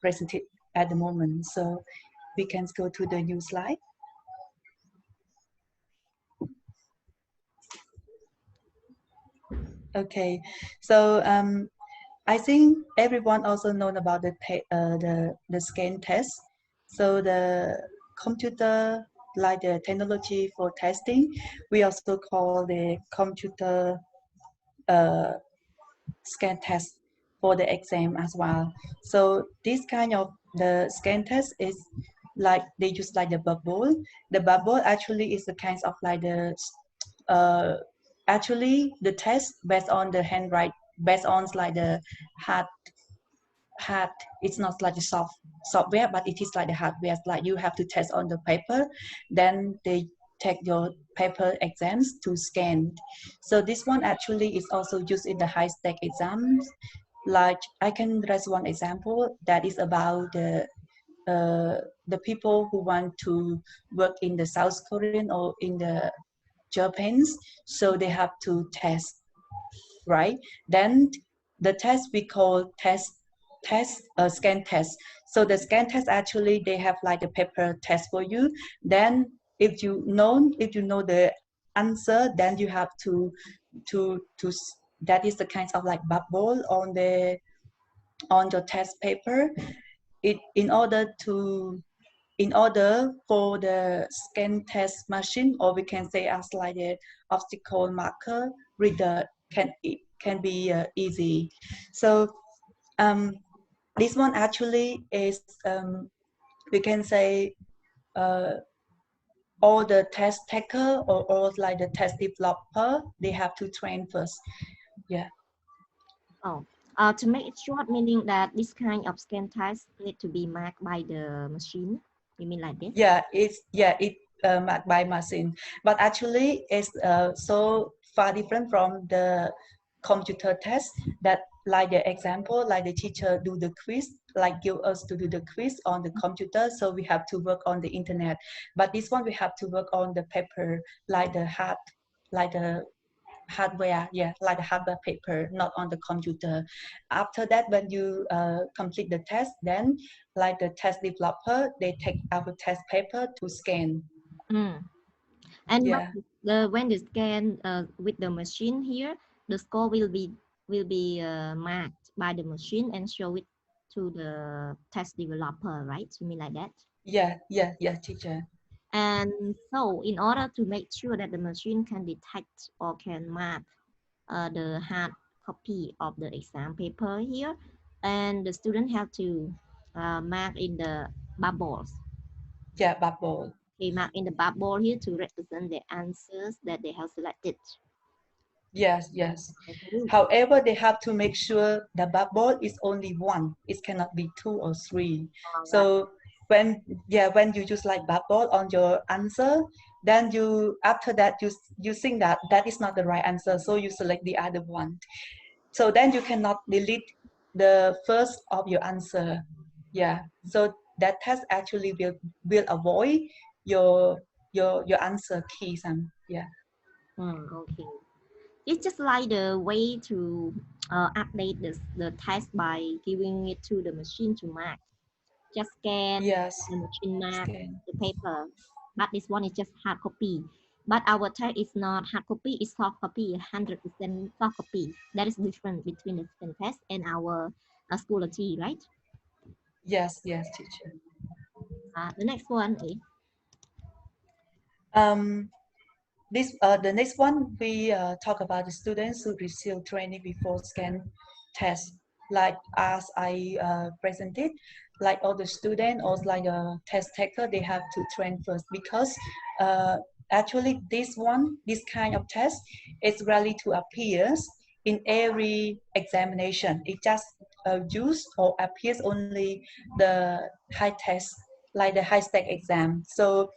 presented at the moment. So we can go to the new slide. Okay, so I think everyone also known about the scan test. So the computer, like the technology for testing, we also call the computer scan test for the exam as well. So this kind of the scan test is like they use like the bubble. The bubble actually is the kind of like the actually the test based on the handwrite, based on like the hard hard. It's not like the software, but it is like the hardware. Like you have to test on the paper, then they take your paper exams to scan. So this one actually is also used in the high stake exams. Like I can raise one example that is about the people who want to work in the South Korean or in the Japanese, so they have to test, right? Then the test we call scan test. So the scan test actually they have like a paper test for you. Then if you know the answer, then you have to that is the kind of like bubble on your test paper. It in order for the scan test machine, or we can say as like the obstacle marker reader can be easy. So this one actually is we can say uh, all the test taker or all like the test developer, they have to train first. Yeah. Oh, to make it short, meaning that this kind of scan test need to be marked by the machine. You mean like this? It marked by machine, but actually it's so far different from the computer test that like the example, like the teacher do the quiz, like give us to do the quiz on the computer, so we have to work on the internet. But this one we have to work on the paper, like the like the hardware, yeah, like the hardware paper, not on the computer. After that, when you complete the test, then like the test developer, they take our test paper to scan. Mm. And Yeah. when you scan with the machine here, the score will be marked by the machine and show it to the test developer, right? You mean like that? Yeah, teacher. And so, in order to make sure that the machine can detect or can mark the hard copy of the exam paper here, and the student have to mark in the bubbles. Yeah, bubble. They mark in the bubble here to represent the answers that they have selected. Yes. Okay. However, they have to make sure the bubble is only one. It cannot be two or three. All right. So when you use like bubble on your answer, then you after that you think that that is not the right answer, so you select the other one. So then you cannot delete the first of your answer. Yeah. So that test actually will avoid your your answer keys and yeah. Okay. It's just like the way to update the test by giving it to the machine to mark. Just scan Yes. the machine mark Scan. the paper. But this one is just hard copy. But our test is not hard copy, it's soft copy, 100% soft copy. That is different between the scan test and our Schoology, right? Yes, teacher. The next one is Um, the next one we talk about the students who receive training before scan test. Like as I presented, like all the student or like a test taker, they have to train first because uh, actually this kind of test is rarely to appears in every examination. It just use or appears only the high test, like the high stake exam. So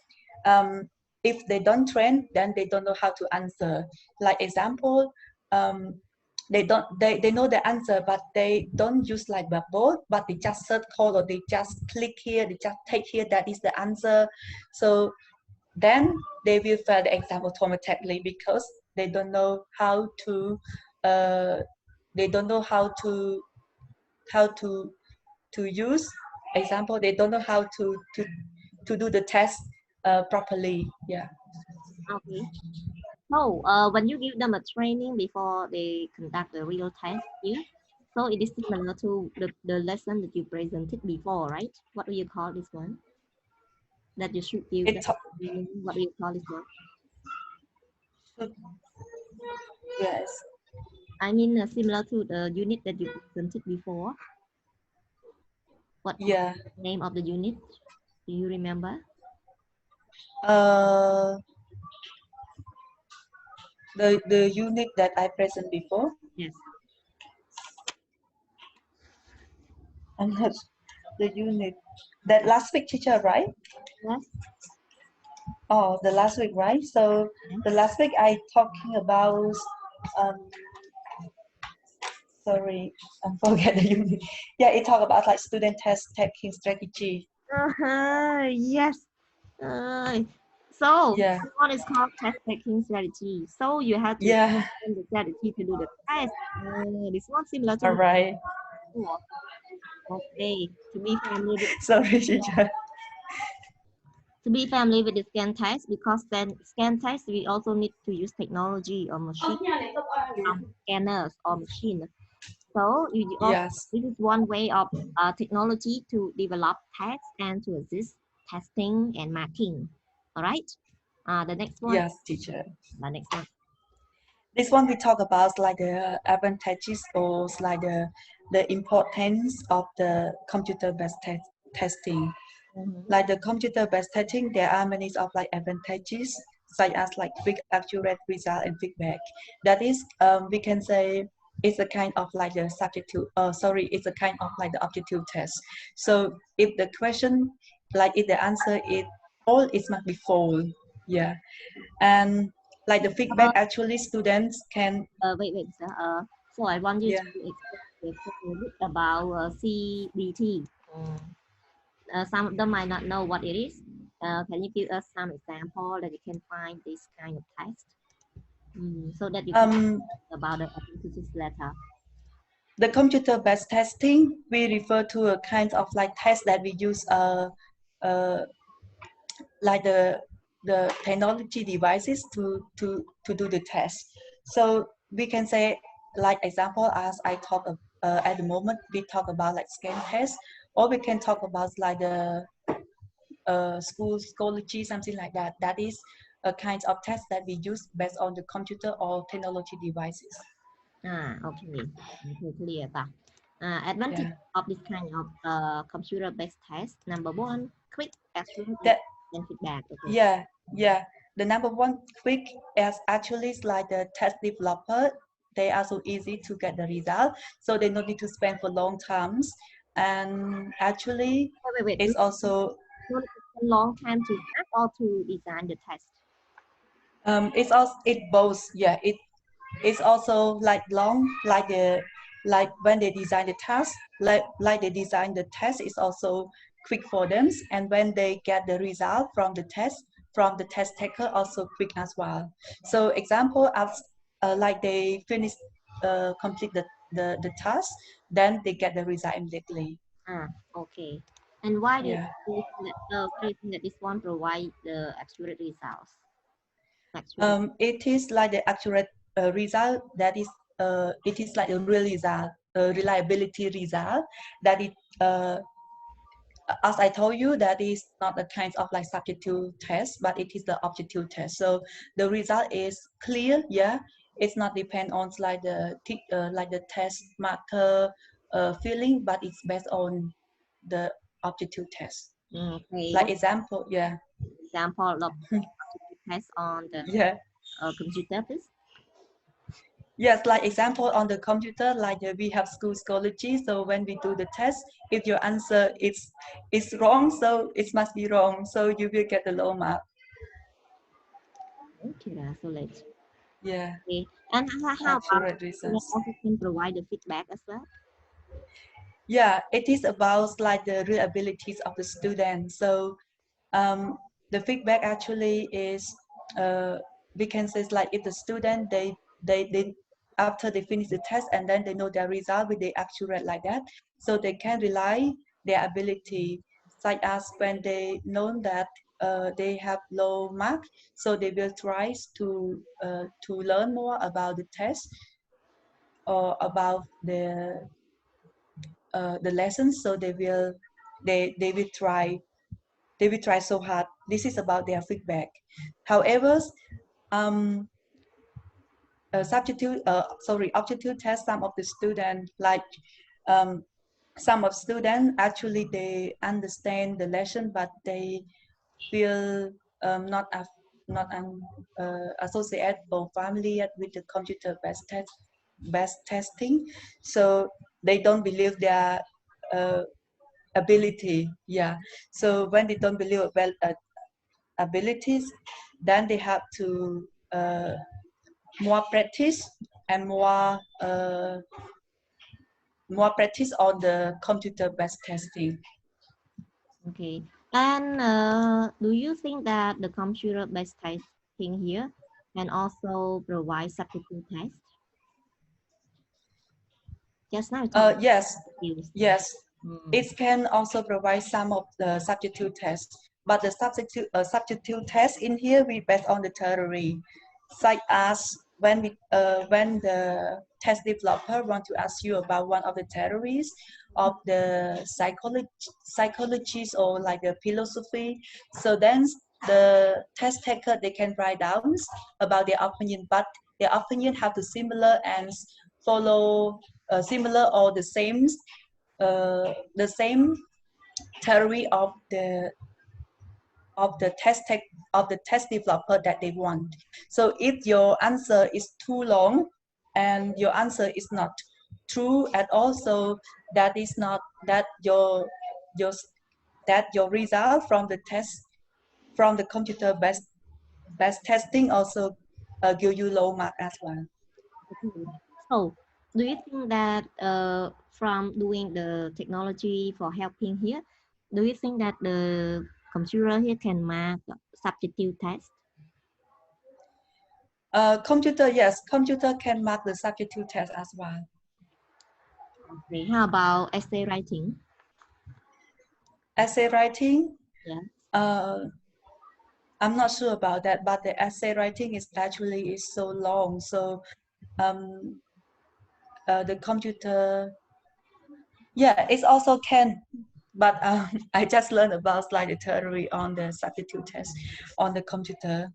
um, if they don't train, then they don't know how to answer. Like example, they know the answer, but they don't use like bubble, but they just search code or they just click here, they just take here, that is the answer. So then they will fail the exam automatically because they don't know how to uh, they don't know how to to use. Example, they don't know how to do the test properly. Yeah. Okay. So when you give them a training before they conduct the real test here, so it is similar to the lesson that you presented before, right? What do you call this one? That you should give It them training. What do you call this one? yes. I mean, similar to the unit that you presented before. What Yeah. the name of the unit? Do you remember? Uh, the unit that I present before. Yes. I'm not the unit that last week, teacher, right? Yes. Oh, the last week, right? So Yes. the last week I talking about um sorry, I forget the unit. Yeah, it talk about like student test taking strategy. Yes. Uh, so Yeah, this one is called test taking strategy. So you have to yeah. learn the strategy to do the test. This one similar to All right. before. Okay. Sorry, teacher. To be familiar with the scan test, because then scan test we also need to use technology or machine scanners or machine. So you also, Yes, this is one way of technology to develop tests and to assist testing and marking. All right. The next one. yes, teacher. The next one. This one we talk about like the advantages or like the importance of the computer-based testing. Mhm. Like the computer-based testing, there are many of like advantages such as like quick, accurate result and feedback. That is, we can say it's a kind of like the subjective. Sorry, it's a kind of like the objective test. So if the question, like if the answer is all, it must be full. Yeah, and like the feedback, actually students can. Wait, sir. So I want you Yeah. to explain a bit about CBT. Some of them might not know what it is. Can you give us some example that you can find this kind of test, so that you can Um, about the advantages later? the computer-based testing, we refer to a kind of like test that we use uh, like the technology devices to do the test. So we can say like example as I talk at the moment we talk about like scan test, or we can talk about like the school Schoology, something like that. That is a kind of test that we use based on the computer or technology devices. Okay. Okay, clear. Advantage Yeah. of this kind of computer-based test. Number one, quick, accurate, That and feedback. Okay. yeah, yeah. The number one quick is actually is like the test developer. They are so easy to get the result, so they don't need to spend for long times. And actually, Wait. it's also You want to take a long time to map or to design the test? it's also it both. Yeah, it's also like long like when they design the task like they design the test is also quick for them, and when they get the result from the test taker also quick as well. So example as like they finish complete the task, then they get the result immediately. Okay. And why do you Yeah. think that why do you think that this one provide the accurate results? Accurate. It is like the accurate result that is it is like a real result, reliability result that it as I told you, that is not a kind of like subjective test, but it is the objective test. So the result is clear. Yeah, it's not depend on like the test marker feeling, but it's based on the objective test. Okay. Like What example, yeah, example of objective test on the yeah. computer, please? Yes, like example on the computer, like we have school Schoology. So when we do the test, if your answer is wrong, so it must be wrong. So you will get the low mark. Okay, that's so late. Yeah, Okay. And how about accurate student results. also can provide the feedback as well? Yeah, it is about like the real abilities of the student. So um, the feedback actually is we can say it's like if the student they after they finish the test and then they know their result with the accurate like that, so they can rely their ability, such as when they know that they have low mark, so they will try to learn more about the test or about the lessons. So they will try so hard. This is about their feedback. However, aptitude test, some of the students, like some of students actually they understand the lesson, but they feel not associated or familiar with the computer based testing, so they don't believe their ability. Yeah, so when they don't believe abilities, then they have to more practice and more practice on the computer-based testing. Okay. And do you think that the computer-based testing here can also provide substitute tests? Just now, Yes, yes. Mm. It can also provide some of the substitute tests, but the substitute test in here we based on the theory, such as when the test developer want to ask you about one of the theories of the psychologies or like the philosophy. So then the test taker, they can write down about their opinion, but their opinion have to similar and follow similar or the same theory of the test developer that they want. So if your answer is too long and your answer is not true at all, so that is not that your that your result from the test from the computer based testing also give you low mark as well. Okay. So, do you think that from doing the technology for helping here, do you think that the computer here can mark substitute test? Yes, computer can mark the substitute test as well. Okay. How about essay writing? Essay writing, Yeah. I'm not sure about that, but the essay writing is actually is so long. So um, the computer, yeah, it also can, but I just learned about like the theory on the substitute test on the computer.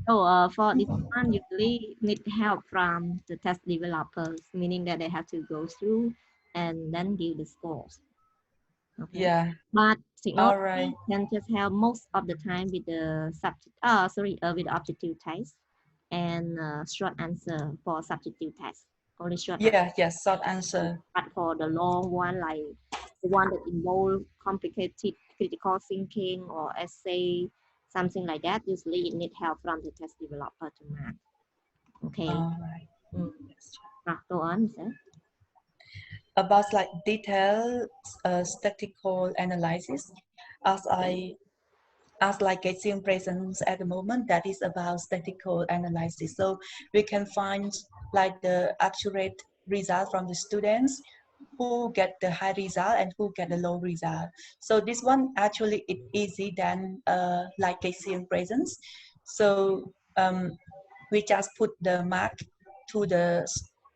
So for this one, usually need help from the test developers, meaning that they have to go through and then give the scores. Okay. Yeah. But All right. technology can just help most of the time with the with the aptitude test and short answer for substitute test. Only short answer. Yeah. Yes. Short answer. But for the long one, like the one that involve complicated critical thinking or essay, something like that, usually it need help from the test developer to mark. Okay. All right. Go on, sir. About like detailed statistical analysis, as like Gaussian presence at the moment, that is about statistical analysis. So we can find like the accurate result from the students who get the high result and who get the low result. So this one actually it's easy than like Gaussian presence. So we just put the mark to the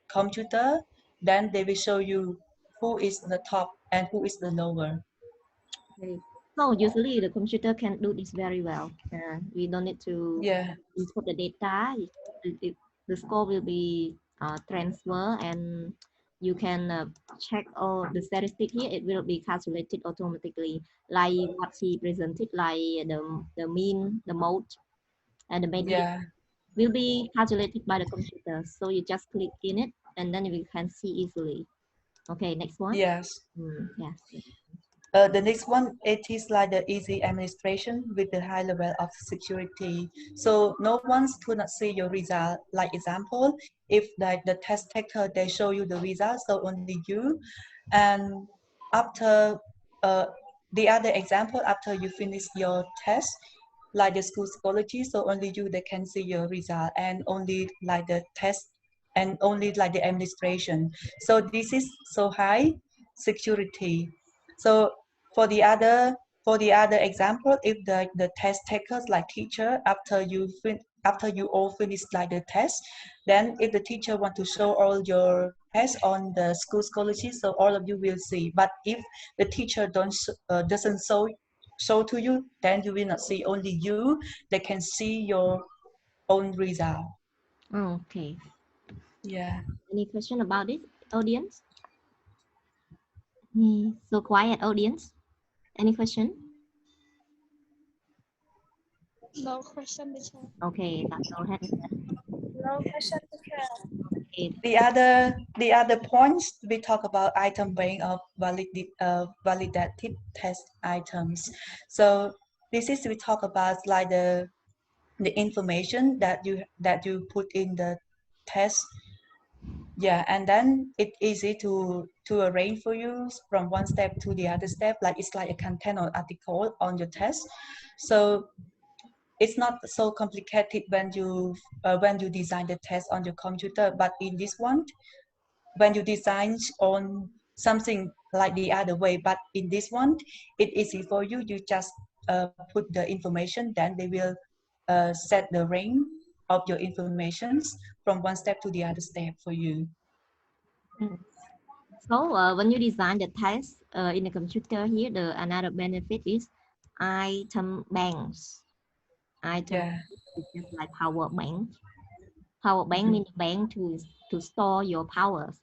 computer, then they will show you who is the top and who is the lower. Okay. So usually the computer can do this very well. We don't need to input the data. The score will be transfer and you can check all the statistic here. It will be calculated automatically, like what he presented, like the mean, the mode, and the median will be calculated by the computer. So you just click in it and then you can see easily. Okay, next one. Yes. Yes. The next one, it is like the easy administration with the high level of security. So no one could not see your result. Like example, if like the test taker, they show you the result, so only you. And after the other example, after you finish your test, like the school psychology, so only you they can see your result and only like the test and only like the administration. So this is so high security. So for the other example, if the test takers like teacher, after you all finish like the test, then if the teacher want to show all your tests on the school scholarship, so all of you will see. But if the teacher doesn't show to you, then you will not see. Only you they can see your own result. Okay. Yeah. Any question about it, audience? So quiet, audience. Any question? No question, teacher. Okay, let's go ahead. No question, teacher. Okay. The other points we talk about item bank of validated test items. So this is we talk about like the information that you put in the test. Yeah, and then it's easy to arrange for you from one step to the other step. Like it's like a content or article on your test. So it's not so complicated when you design the test on your computer. But in this one, when you design on something like the other way, but in this one, it's easy for you. You just put the information, then they will set the range of your informations from one step to the other step for you. So when you design the test in the computer here, another benefit is item banks. Yeah. Is just like power bank. Power bank means bank to store your powers.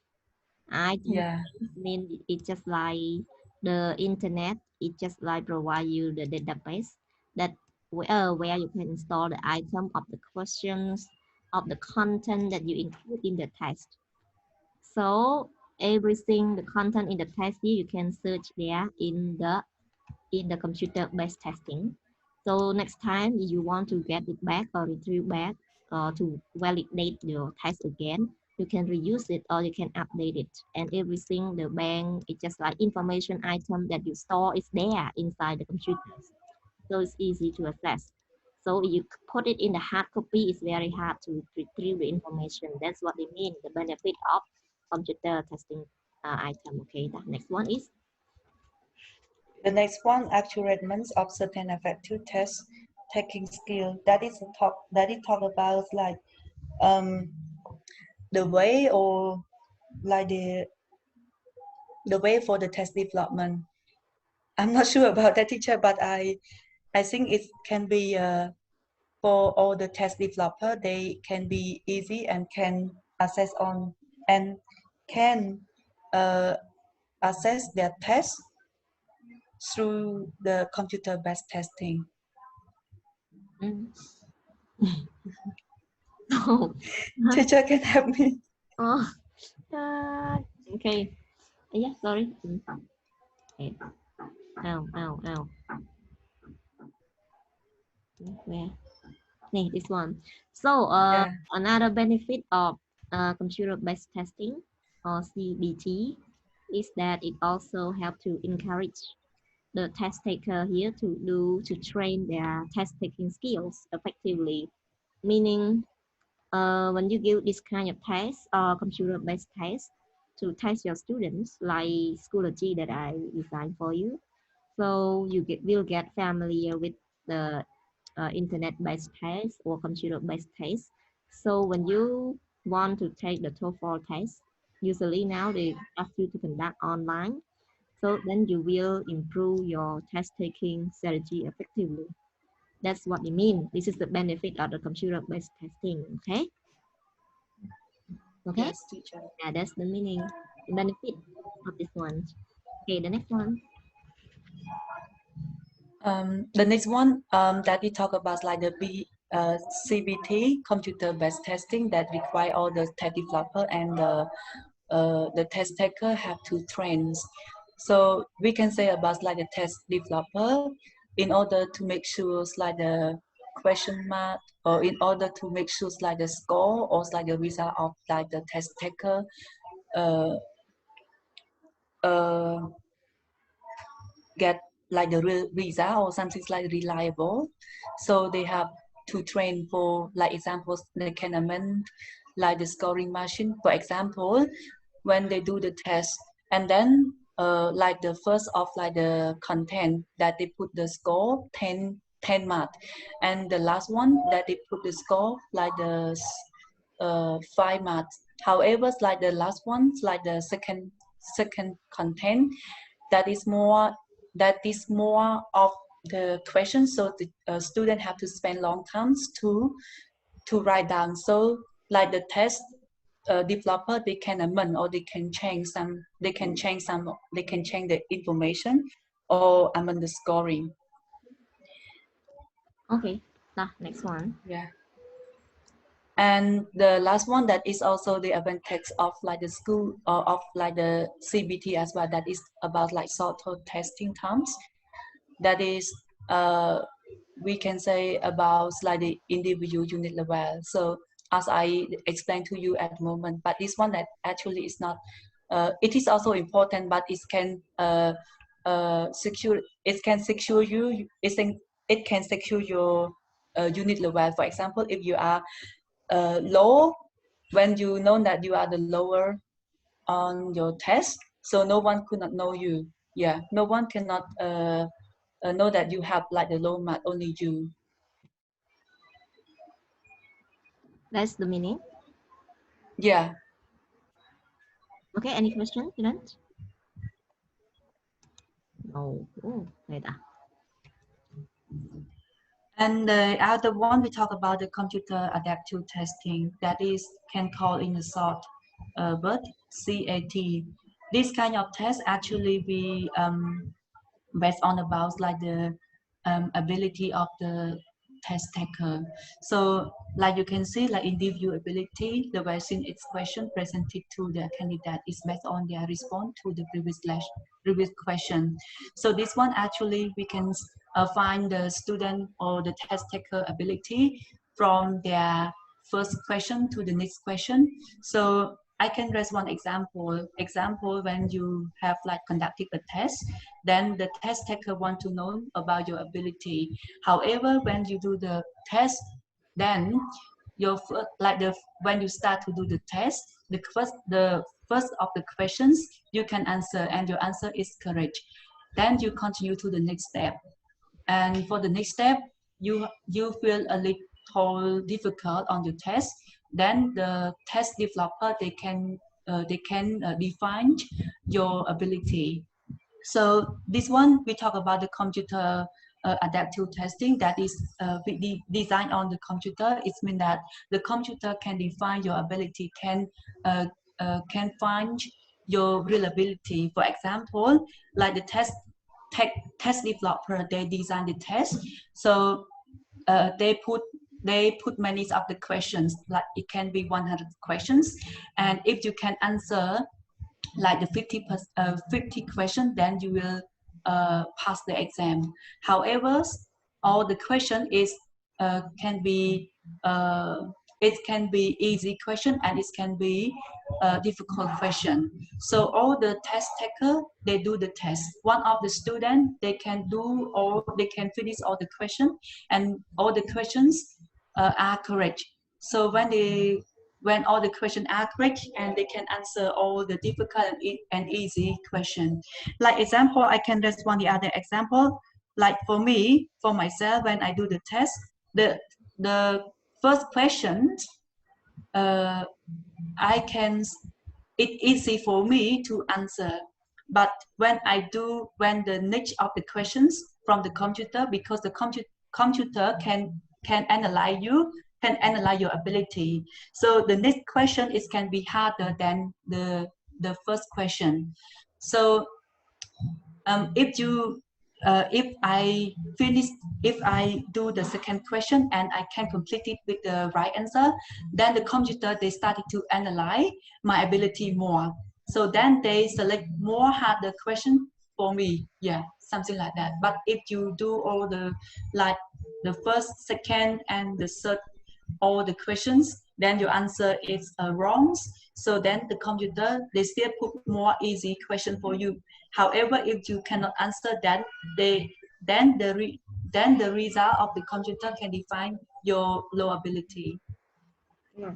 Item Yeah. mean it's just like the internet. It just like provide you the database that where you can store the item of the questions of the content that you include in the test. So everything the content in the test here you can search there in the computer-based testing. So next time if you want to get it back or retrieve back or to validate your test again, you can reuse it or you can update it. And everything the bank it's just like information item that you store is there inside the computers. So it's easy to access. So if you put it in the hard copy, it's very hard to retrieve the information. That's what they mean, the benefit of computer testing item. Okay, the next one is The next one, accurateness of certain effective test taking skill. That is talk about like the way or like the way for the test development. I'm not sure about that, teacher, but I think it can be for all the test developer. They can be easy and can access on and can uh, access their test through the computer-based testing. oh, Teacher can help me. oh okay. Yeah, sorry. Okay. Ow. Where? Nee, this one. So Yeah. another benefit of computer-based testing or CBT is that it also help to encourage the test taker here to train their test taking skills effectively. Meaning when you give this kind of test or computer-based test to test your students like Schoology that I designed for you, so you will get familiar with the internet-based test or computer-based test. So when you want to take the TOEFL test, usually now they ask you to conduct online. So then you will improve your test taking strategy effectively. That's what they mean. This is the benefit of the computer-based testing. Okay. Okay. Yes, teacher. Yeah, that's the meaning, the benefit of this one. Okay, the next one. The next one that we talk about like the CBT, computer-based testing, that require all the test developer and the test taker have to train. So we can say about like the test developer, in order to make sure like the question mark, or in order to make sure like the score or like the result of like the test taker uh, uh, get like the result or something like reliable. So they have to train for like examples they can amend like the scoring machine, for example, when they do the test, and then like the first of like the content that they put the score 10 marks, and the last one that they put the score like the 5 marks. However, like the last one, like the second content, that is more of the question, so the student have to spend long times to write down. So like the test developer, they can amend or they can change the information or amend the scoring. Okay, next one. Yeah. And the last one, that is also the advantage of like the school or of like the CBT as well, that is about like shorter testing times. That is we can say about like the individual unit level. So as I explained to you at the moment, but this one that actually is not, it is also important, but it can secure you, it can secure your unit level. For example, if you are low, when you know that you are the lower on your test, so no one could not know you. Yeah, no one cannot know that you have like the low mark, only you. That's the meaning. Yeah. Okay, any question, students? No. Oh, later. And the other one, we talk about the computer adaptive testing, that is can call in a short word CAT. This kind of test actually be based on about like the ability of the test taker. So like you can see, like individual ability, the question its question presented to the candidate is based on their response to the previous question. So this one actually we can find the student or the test taker ability from their first question to the next question. So I can raise one example. When you have like conducted a test, then the test taker want to know about your ability. However, when you do the test, then your when you start to do the test, the first of the questions you can answer and your answer is correct. Then you continue to the next step. And for the next step, you feel a little difficult on your test. Then the test developer, they can define your ability. So this one, we talk about the computer adaptive testing, that is designed on the computer. It means that the computer can define your ability, can find your reliability. For example, like the test developer, they design the test. So they put many of the questions, like it can be 100 questions, and if you can answer like the 50 question, then you will pass the exam. However, all the question is can be it can be easy question and it can be difficult question. So all the test taker, they do the test. One of the student, they can do or they can finish all the question, and all the questions are correct. So when all the questions are correct and they can answer all the difficult and easy question. Like example, I can raise one the other example. Like for me, for myself, when I do the test, the first question, it's easy for me to answer. But when the next of the questions from the computer, because the computer can analyze your ability. So the next question can be harder than the first question. So if I do the second question and I can complete it with the right answer, then the computer, they started to analyze my ability more. So then they select more harder question for me. Yeah, something like that. But if you do all the first, second, and the third, all the questions, then your answer is wrong. So then the computer, they still put more easy question for you. However, if you cannot answer that, then the result of the computer can define your low ability. Yeah.